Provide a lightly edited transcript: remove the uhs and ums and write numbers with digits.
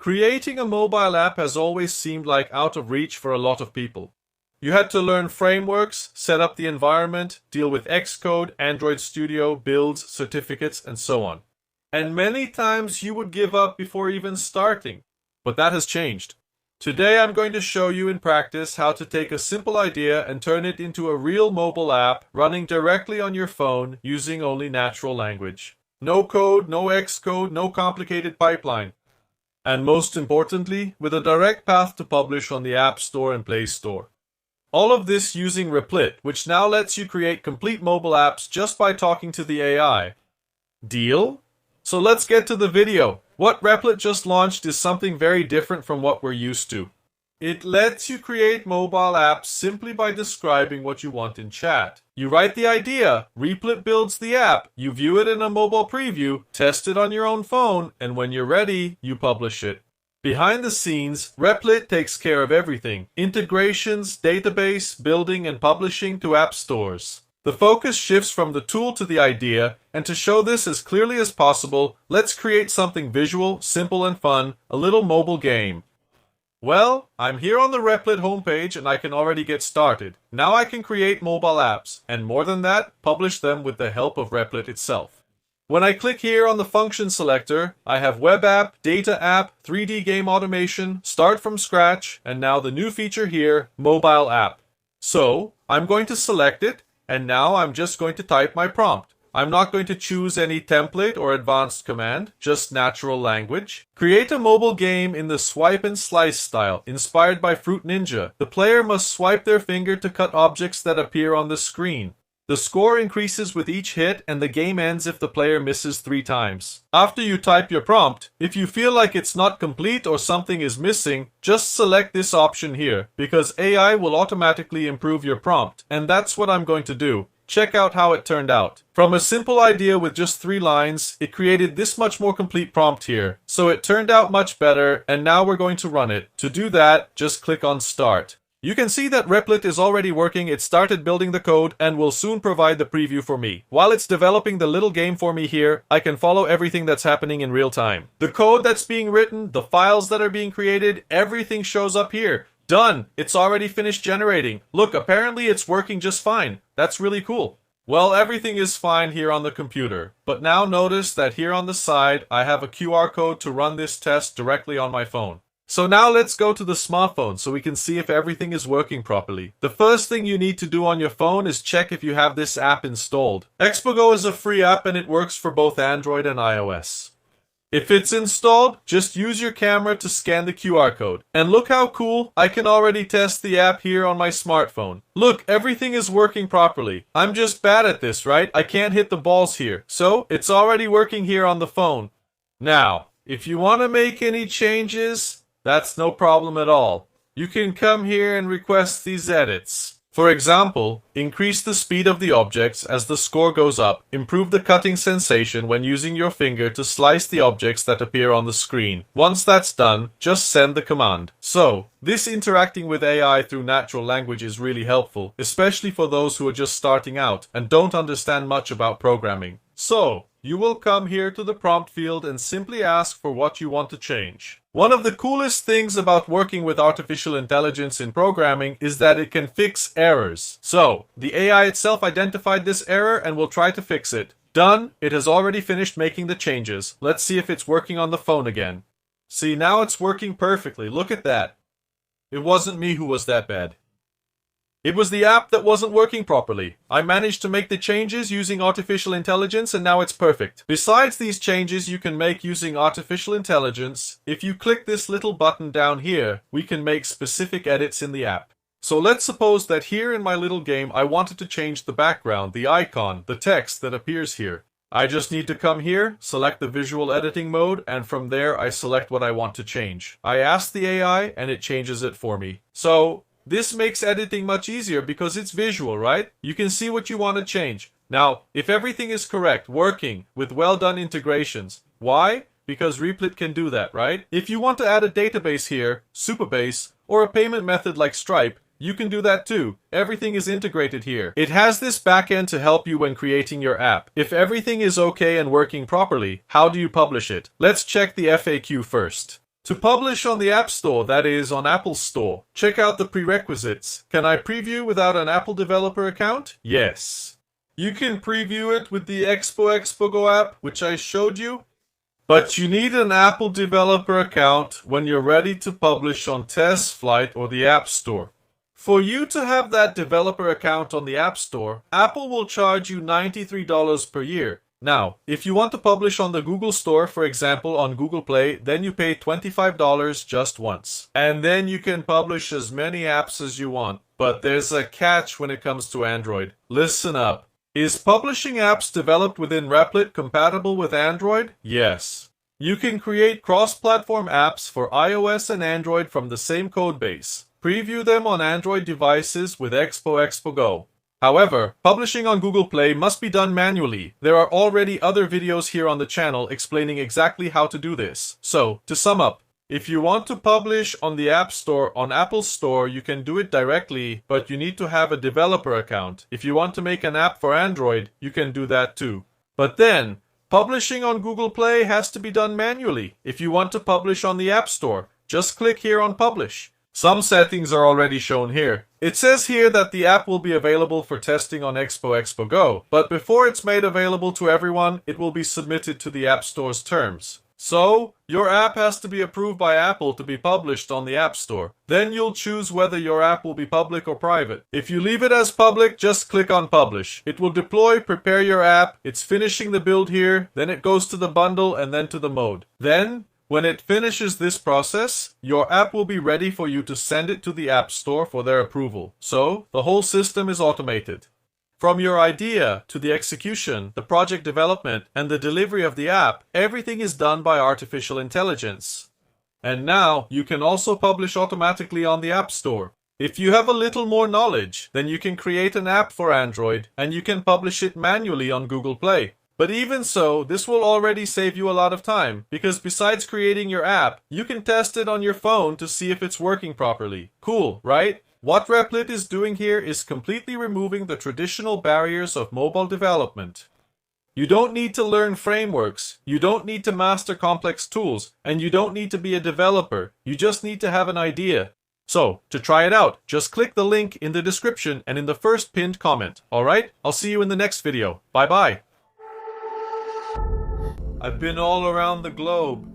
Creating a mobile app has always seemed like out of reach for a lot of people. You had to learn frameworks, set up the environment, deal with Xcode, Android Studio, builds, certificates, and so on. And many times you would give up before even starting. But that has changed. Today I'm going to show you in practice how to take a simple idea and turn it into a real mobile app running directly on your phone using only natural language. No code, no Xcode, no complicated pipeline. And most importantly, with a direct path to publish on the App Store and Play Store. All of this using Replit, which now lets you create complete mobile apps just by talking to the AI. Deal? So let's get to the video. What Replit just launched is something very different from what we're used to. It lets you create mobile apps simply by describing what you want in chat. You write the idea, Replit builds the app, you view it in a mobile preview, test it on your own phone, and when you're ready, you publish it. Behind the scenes, Replit takes care of everything: integrations, database, building, and publishing to app stores. The focus shifts from the tool to the idea, and to show this as clearly as possible, let's create something visual, simple, and fun, a little mobile game. Well, I'm here on the Replit homepage and I can already get started. Now I can create mobile apps, and more than that, publish them with the help of Replit itself. When I click here on the function selector, I have web app, data app, 3D game automation, start from scratch, and now the new feature here, mobile app. So, I'm going to select it, and now I'm just going to type my prompt. I'm not going to choose any template or advanced command, just natural language. Create a mobile game in the swipe and slice style, inspired by Fruit Ninja. The player must swipe their finger to cut objects that appear on the screen. The score increases with each hit, and the game ends if the player misses 3 times. After you type your prompt, if you feel like it's not complete or something is missing, just select this option here, because AI will automatically improve your prompt, and that's what I'm going to do. Check out how it turned out. From a simple idea with just 3 lines, it created this much more complete prompt here. So it turned out much better, and now we're going to run it. To do that, just click on Start. You can see that Replit is already working. It started building the code and will soon provide the preview for me. While it's developing the little game for me here, I can follow everything that's happening in real time. The code that's being written, the files that are being created, everything shows up here. Done! It's already finished generating. Look, apparently it's working just fine. That's really cool. Well, everything is fine here on the computer. But now notice that here on the side, I have a QR code to run this test directly on my phone. So now let's go to the smartphone so we can see if everything is working properly. The first thing you need to do on your phone is check if you have this app installed. Expogo is a free app and it works for both Android and iOS. If it's installed, just use your camera to scan the QR code. And look how cool, I can already test the app here on my smartphone. Look, everything is working properly. I'm just bad at this, right? I can't hit the balls here. So, it's already working here on the phone. Now, if you want to make any changes, that's no problem at all. You can come here and request these edits. For example, increase the speed of the objects as the score goes up. Improve the cutting sensation when using your finger to slice the objects that appear on the screen. Once that's done, just send the command. So, this interacting with AI through natural language is really helpful, especially for those who are just starting out and don't understand much about programming. So, you will come here to the prompt field and simply ask for what you want to change. One of the coolest things about working with artificial intelligence in programming is that it can fix errors. So, the AI itself identified this error and will try to fix it. Done. It has already finished making the changes. Let's see if it's working on the phone again. See, now it's working perfectly. Look at that. It wasn't me who was that bad. It was the app that wasn't working properly. I managed to make the changes using artificial intelligence and now it's perfect. Besides these changes you can make using artificial intelligence, if you click this little button down here, we can make specific edits in the app. So let's suppose that here in my little game I wanted to change the background, the icon, the text that appears here. I just need to come here, select the visual editing mode, and from there I select what I want to change. I ask the AI and it changes it for me. So, this makes editing much easier because it's visual, right? You can see what you want to change. Now, if everything is correct, working, with well-done integrations, why? Because Replit can do that, right? If you want to add a database here, Supabase, or a payment method like Stripe, you can do that too. Everything is integrated here. It has this backend to help you when creating your app. If everything is okay and working properly, how do you publish it? Let's check the FAQ first. To publish on the App Store, that is, on Apple Store, check out the prerequisites. Can I preview without an Apple developer account? Yes. You can preview it with the Expo Go app, which I showed you. But you need an Apple developer account when you're ready to publish on TestFlight or the App Store. For you to have that developer account on the App Store, Apple will charge you $93 per year. Now, if you want to publish on the Google Store, for example, on Google Play, then you pay $25 just once. And then you can publish as many apps as you want. But there's a catch when it comes to Android. Listen up. Is publishing apps developed within Replit compatible with Android? Yes. You can create cross-platform apps for iOS and Android from the same codebase. Preview them on Android devices with Expo Go. However, publishing on Google Play must be done manually. There are already other videos here on the channel explaining exactly how to do this. So, to sum up, if you want to publish on the App Store on Apple Store, you can do it directly, but you need to have a developer account. If you want to make an app for Android, you can do that too. But then, publishing on Google Play has to be done manually. If you want to publish on the App Store, just click here on Publish. Some settings are already shown here. It says here that the app will be available for testing on Expo Go, but before it's made available to everyone, it will be submitted to the App Store's terms. So, your app has to be approved by Apple to be published on the App Store. Then you'll choose whether your app will be public or private. If you leave it as public, just click on Publish. It will deploy, prepare your app, it's finishing the build here, then it goes to the bundle and then to the mode. Then, when it finishes this process, your app will be ready for you to send it to the App Store for their approval. So, the whole system is automated. From your idea to the execution, the project development, and the delivery of the app, everything is done by artificial intelligence. And now, you can also publish automatically on the App Store. If you have a little more knowledge, then you can create an app for Android, and you can publish it manually on Google Play. But even so, this will already save you a lot of time, because besides creating your app, you can test it on your phone to see if it's working properly. Cool, right? What Replit is doing here is completely removing the traditional barriers of mobile development. You don't need to learn frameworks, you don't need to master complex tools, and you don't need to be a developer. You just need to have an idea. So, to try it out, just click the link in the description and in the first pinned comment. Alright? I'll see you in the next video. Bye bye. I've been all around the globe.